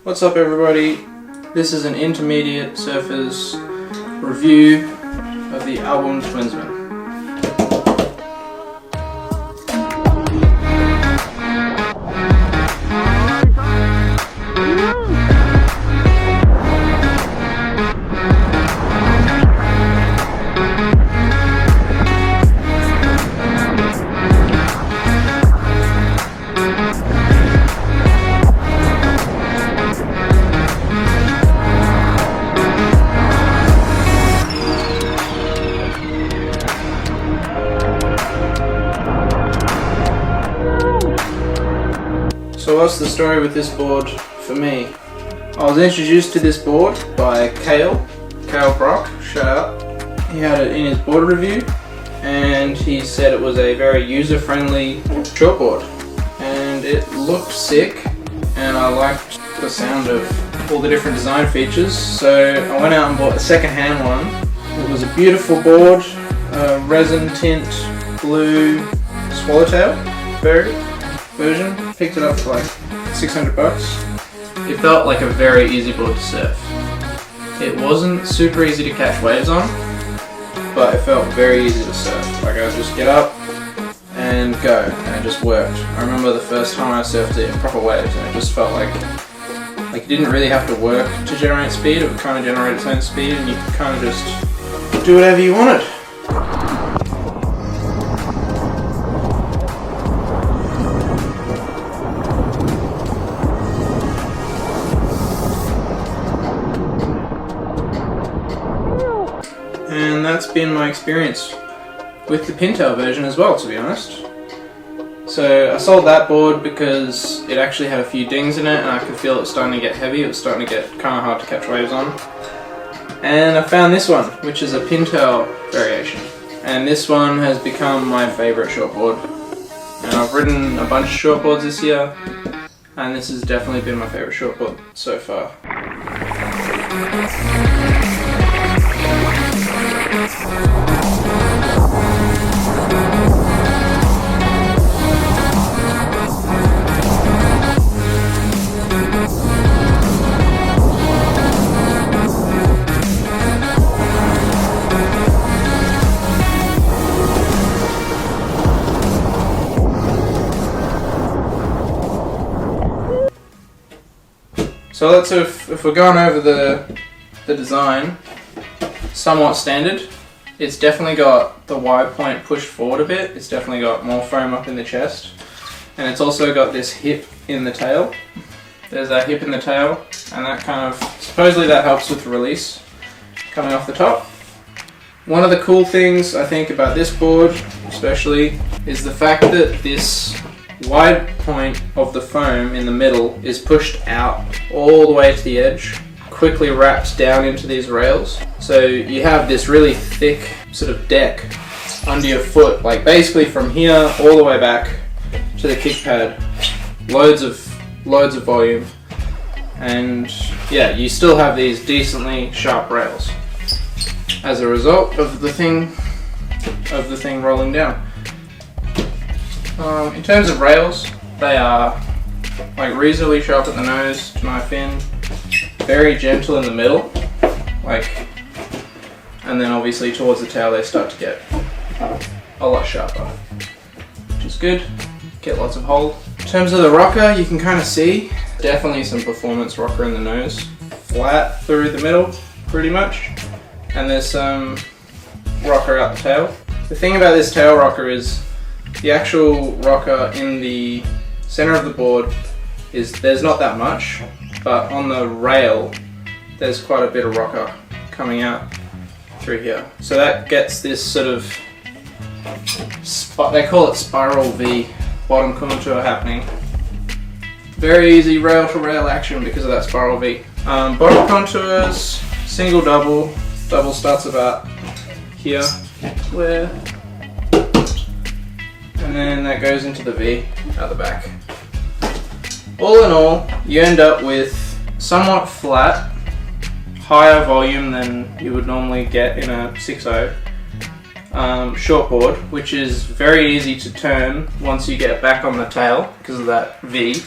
What's up everybody? This is an intermediate surfers review of the album Twinsman. So what's the story with this board for me? I was introduced to this board by Kale Brock, shout out. He had it in his board review and he said it was a very user-friendly shortboard and it looked sick and I liked the sound of all the different design features, so I went out and bought a second-hand one. It was a beautiful board, resin tint blue swallowtail version. Picked it up for like $600. It felt like a very easy board to surf. It wasn't super easy to catch waves on, but it felt very easy to surf. Like I would just get up and go, and it just worked. I remember the first time I surfed it in proper waves, and it just felt like you didn't really have to work to generate speed. It would kind of generate its own speed, and you could kind of just do whatever you wanted. And that's been my experience with the pintail version as well, to be honest. So I sold that board because it actually had a few dings in it and I could feel it starting to get heavy. It was starting to get kind of hard to catch waves on. And I found this one, which is a pintail variation. And this one has become my favourite shortboard. And I've ridden a bunch of shortboards this year, and this has definitely been my favourite shortboard so far. So let's if we're going over the design, somewhat standard. It's definitely got the wide point pushed forward a bit. It's definitely got more foam up in the chest, and it's also got this hip in the tail. There's that hip in the tail, and that kind of supposedly that helps with the release coming off the top. One of the cool things I think about this board, especially, is the fact that this wide point of the foam in the middle is pushed out all the way to the edge, quickly wraps down into these rails. So you have this really thick sort of deck under your foot, like basically from here all the way back to the kick pad. Loads of volume, and yeah, you still have these decently sharp rails as a result of the thing rolling down. In terms of rails, they are like reasonably sharp at the nose to knife in, very gentle in the middle, and then obviously towards the tail they start to get a lot sharper, which is good. Get lots of hold. In terms of the rocker, you can kind of see definitely some performance rocker in the nose, flat through the middle pretty much, and there's some rocker out the tail. The thing about this tail rocker is the actual rocker in the center of the board there's not that much, but on the rail there's quite a bit of rocker coming out through here. So that gets this sort of, they call it spiral V bottom contour happening. Very easy rail to rail action because of that spiral V. Bottom contours, single double starts about here, and then that goes into the V out the back. All in all, you end up with somewhat flat, higher volume than you would normally get in a 6.0 shortboard, which is very easy to turn once you get back on the tail because of that V.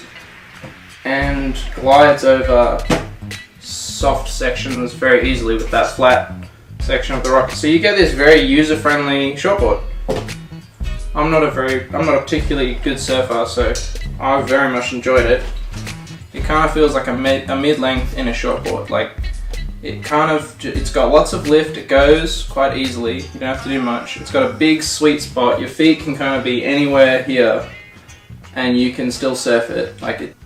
and glides over soft sections very easily with that flat section of the rock. So you get this very user-friendly shortboard. I'm not a particularly good surfer, so I very much enjoyed it. It kind of feels like a mid-length in a shortboard. Like it's got lots of lift. It goes quite easily. You don't have to do much. It's got a big sweet spot. Your feet can kind of be anywhere here, and you can still surf it.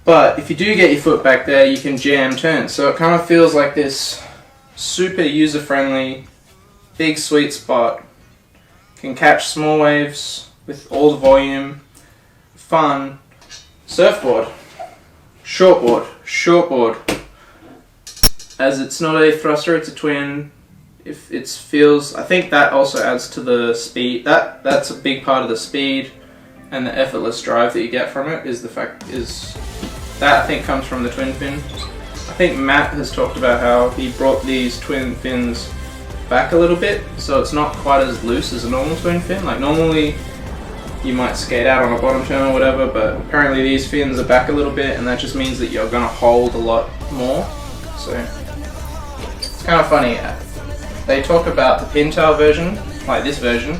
But if you do get your foot back there, you can jam turns. So it kind of feels like this super user-friendly, big sweet spot. Can catch small waves with all the volume. Fun surfboard. Shortboard. As it's not a thruster, it's a twin. If it feels, I think that also adds to the speed. That's a big part of the speed and the effortless drive that you get from it. That I think comes from the twin fin. I think Matt has talked about how he brought these twin fins back a little bit, so it's not quite as loose as a normal twin fin. Like normally you might skate out on a bottom turn or whatever, but apparently these fins are back a little bit, and that just means that you're gonna hold a lot more. So it's kind of funny. They talk about the pintail version, like this version,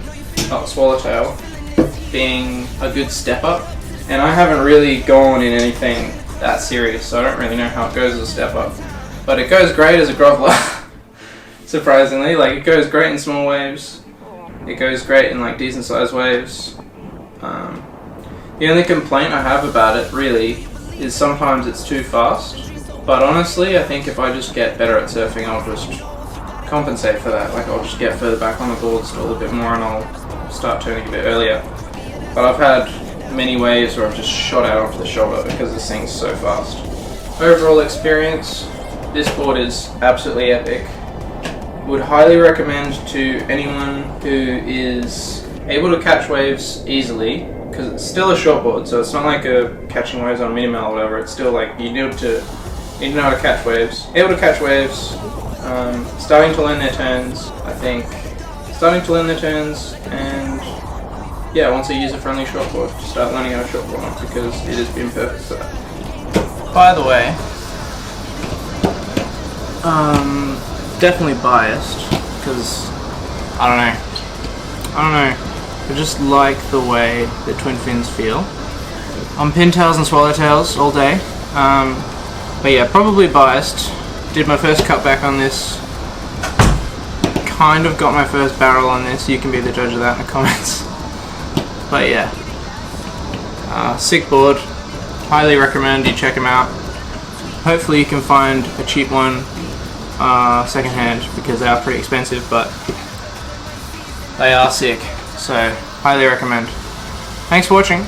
not the swallowtail, being a good step up, and I haven't really gone in anything that serious, so I don't really know how it goes as a step up, but it goes great as a groveler. Surprisingly, like it goes great in small waves, it goes great in like decent sized waves. The only complaint I have about it really is sometimes it's too fast, but honestly I think if I just get better at surfing I'll just compensate for that. Like I'll just get further back on the boards a little bit more and I'll start turning a bit earlier. But I've had many waves where I've just shot out onto the shoulder because this thing's so fast. Overall experience, this board is absolutely epic. Would highly recommend to anyone who is able to catch waves easily, because it's still a shortboard, so it's not like catching waves on a mini or whatever. It's still like you need to know how to catch waves. Able to catch waves, starting to learn their turns, I think. Starting to learn their turns, and yeah, once a user-friendly shortboard, start learning how to shortboard because it has been perfect for that. By the way, definitely biased because I don't know. I just like the way the twin fins feel. I'm pintails and swallowtails all day. But yeah, probably biased. Did my first cutback on this. Kind of got my first barrel on this. You can be the judge of that in the comments. But yeah, sick board. Highly recommend you check them out. Hopefully you can find a cheap one secondhand because they are pretty expensive, but they are sick. So highly recommend. Thanks for watching.